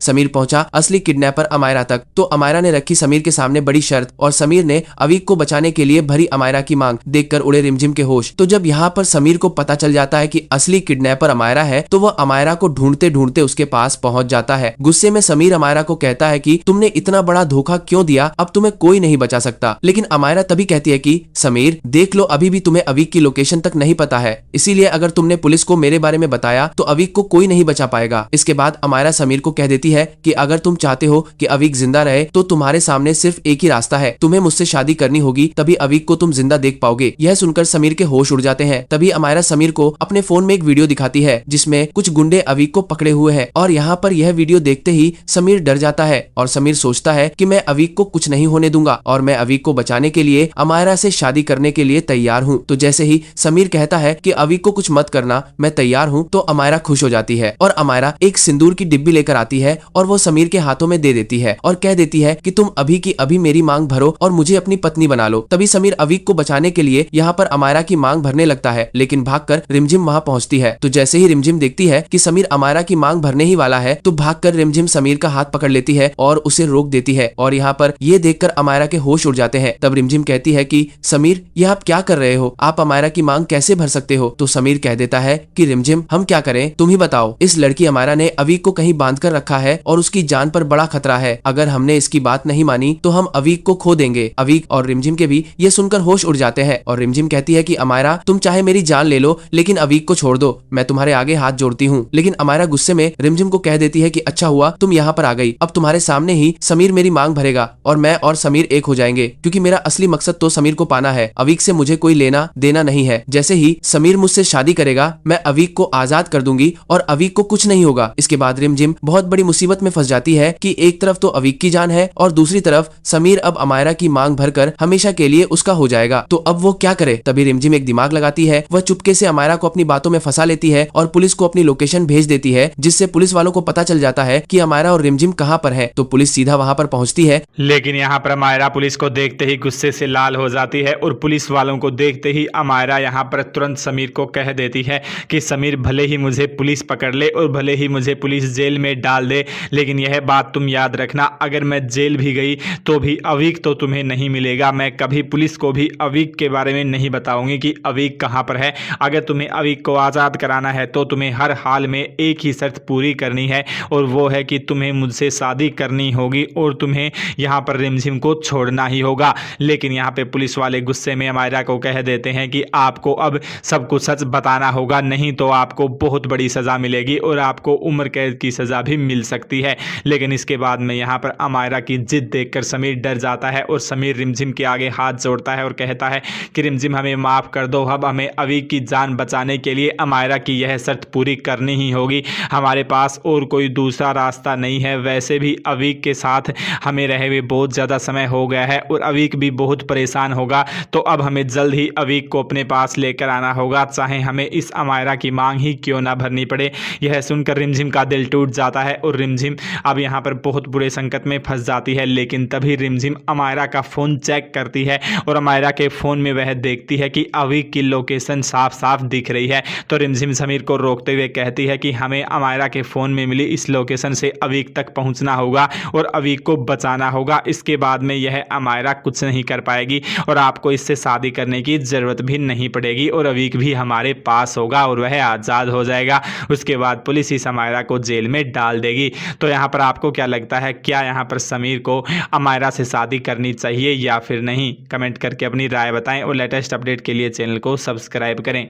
समीर पहुंचा असली किडनैपर अमायरा तक। तो अमायरा ने रखी समीर के सामने बड़ी शर्त और समीर ने अवीक को बचाने के लिए भरी अमायरा की मांग। देखकर उड़े रिमझिम के होश। तो जब यहाँ पर समीर को पता चल जाता है कि असली किडनैपर अमायरा है तो वह अमायरा को ढूंढते ढूंढते उसके पास पहुंच जाता है। गुस्से में समीर अमायरा को कहता है कि तुमने इतना बड़ा धोखा क्यों दिया, अब तुम्हें कोई नहीं बचा सकता। लेकिन अमायरा तभी कहती है कि समीर देख लो, अभी भी तुम्हें अवीक की लोकेशन तक नहीं पता है, इसीलिए अगर तुमने पुलिस को मेरे बारे में बताया तो अवीक को कोई नहीं बचा पाएगा। इसके बाद अमायरा समीर को कह देती है कि अगर तुम चाहते हो कि अवीक जिंदा रहे तो तुम्हारे सामने सिर्फ एक ही रास्ता है, तुम्हें मुझसे शादी करनी होगी, तभी अवीक को तुम जिंदा देख पाओगे। यह सुनकर समीर के होश उड़ जाते हैं। तभी अमायरा समीर को अपने फोन में एक वीडियो दिखाती है जिसमें कुछ गुंडे अवीक को पकड़े हुए हैं और यहाँ पर यह वीडियो देखते ही समीर डर जाता है और समीर सोचता है कि मैं अवीक को कुछ नहीं होने दूंगा और मैं अवीक को बचाने के लिए अमायरा से शादी करने के लिए तैयार हूँ। तो जैसे ही समीर कहता है कि अवीक को कुछ मत करना, मैं तैयार हूँ, तो अमायरा खुश हो जाती है और अमायरा एक सिंदूर की डिब्बी लेकर आती है और वो समीर के हाथों में दे देती है और कह देती है कि तुम अभी की अभी मेरी मांग भरो और मुझे अपनी पत्नी बना लो। तभी समीर अवीक को बचाने के लिए यहाँ पर अमायरा की मांग भरने लगता है, लेकिन भागकर रिमझिम वहाँ पहुँचती है। तो जैसे ही रिमझिम देखती है कि समीर अमायरा की मांग भरने ही वाला है तो भागकर रिमझिम समीर का हाथ पकड़ लेती है और उसे रोक देती है और यहाँ पर ये देखकर अमायरा के होश उड़ जाते हैं। तब रिमझिम कहती है कि समीर ये आप क्या कर रहे हो, आप अमायरा की मांग कैसे भर सकते हो। तो समीर कह देता है कि रिमझिम हम क्या करें, तुम ही बताओ। इस लड़की अमायरा ने अवीक को कहीं बांध कर रखा है और उसकी जान पर बड़ा खतरा है, अगर हमने इसकी बात नहीं मानी तो हम अवीक को खो देंगे। अवीक और रिमझिम के भी ये सुनकर होश उड़ जाते हैं और रिमझिम कहती है कि अमायरा तुम चाहे मेरी जान ले लो लेकिन अवीक को छोड़ दो, मैं तुम्हारे आगे हाथ जोड़ती हूँ। लेकिन अमायरा गुस्से में रिमझिम को कह देती है कि अच्छा हुआ तुम यहाँ पर आ गई, अब तुम्हारे सामने ही समीर मेरी मांग भरेगा और मैं और समीर एक हो जाएंगे, क्योंकि मेरा असली मकसद तो समीर को पाना है, अवीक से मुझे कोई लेना देना नहीं है। जैसे ही समीर मुझसे शादी करेगा मैं अवीक को आजाद कर दूंगी और अवीक को कुछ नहीं होगा। इसके बाद रिमझिम बहुत बड़ी मुसीबत में फंस जाती है कि एक तरफ तो अवीक की जान है और दूसरी तरफ समीर अब अमायरा की मांग भरकर हमेशा के लिए उसका हो जाएगा। तो अब वो क्या करे। तभी रिमझिम एक दिमाग लगाती है, वह चुपके से अमायरा को अपनी बातों में फंसा लेती है और पुलिस को अपनी लोकेशन भेज देती है, जिससे पुलिस वालों को पता चल जाता है कि अमायरा और रिमझिम कहाँ पर है। तो पुलिस सीधा वहाँ पर पहुँचती है। लेकिन यहाँ पर अमायरा पुलिस को देखते ही गुस्से से लाल हो जाती है और पुलिस वालों को देखते ही अमायरा यहाँ पर तुरंत समीर को कह देती है कि समीर भले ही मुझे पुलिस पकड़ ले और भले ही मुझे पुलिस जेल में डाल दे, लेकिन यह बात तुम याद रखना, अगर मैं जेल भी गई तो भी अवीक तो तुम्हें नहीं मिलेगा। मैं कभी पुलिस को भी अवीक के बारे में नहीं बताऊंगी कि अवीक कहाँ पर है। अगर तुम्हें अवीक को आज़ाद कराना है तो तुम्हें हर हाल में एक ही शर्त पूरी करनी है और वो है कि तुम्हें मुझसे शादी करनी होगी और तुम्हें यहाँ पर रिमझिम को छोड़ना ही होगा। लेकिन यहाँ पे पुलिस वाले गुस्से में अमायरा को कह देते हैं कि आपको अब सब कुछ सच बताना होगा, नहीं तो आपको बहुत बड़ी सज़ा मिलेगी और आपको उम्र कैद की सज़ा भी मिल सकती है। लेकिन इसके बाद में यहाँ पर अमायरा की जिद देखकर समीर डर जाता है और समीर रिमझिम के आगे हाथ जोड़ता है और कहता है कि रिमझिम हमें माफ़ कर दो, अब हमें अवीक की जान बचाने के लिए अमायरा की यह शर्त पूरी करनी ही होगी, हमारे पास और कोई दूसरा रास्ता नहीं है। वैसे भी अवीक के साथ हमें रहे हुए बहुत ज़्यादा समय हो गया है और अवीक भी बहुत परेशान होगा, तो अब हमें जल्द ही अवीक को अपने पास लेकर आना होगा, चाहे हमें इस अमायरा की मांग ही क्यों ना भरनी पड़े। यह सुनकर रिमझिम का दिल टूट जाता है और रिमझिम अब यहाँ पर बहुत बुरे संकट में फंस जाती है। लेकिन तभी रिमझिम अमायरा का फ़ोन चेक करती है और अमायरा के फ़ोन में वह देखती है कि अवीक की लोकेशन साफ साफ दिख रही है। तो रिमझिम समीर को रोकते हुए कहती है कि हमें अमायरा के फ़ोन में मिली इस लोकेशन से अवीक तक पहुँचना होगा और अवीक को बचाना होगा। इसके बाद में यह अमायरा कुछ नहीं कर पाएगी और आपको इससे शादी करने की ज़रूरत भी नहीं पड़ेगी और अवीक भी हमारे पास होगा और वह आज़ाद हो जाएगा। उसके बाद पुलिस इस अमायरा को जेल में डाल देगी। तो यहाँ पर आपको क्या लगता है, क्या यहाँ पर समीर को अमायरा से शादी करनी चाहिए या फिर नहीं? कमेंट करके अपनी राय बताएं और लेटेस्ट अपडेट के लिए चैनल को सब्सक्राइब करें।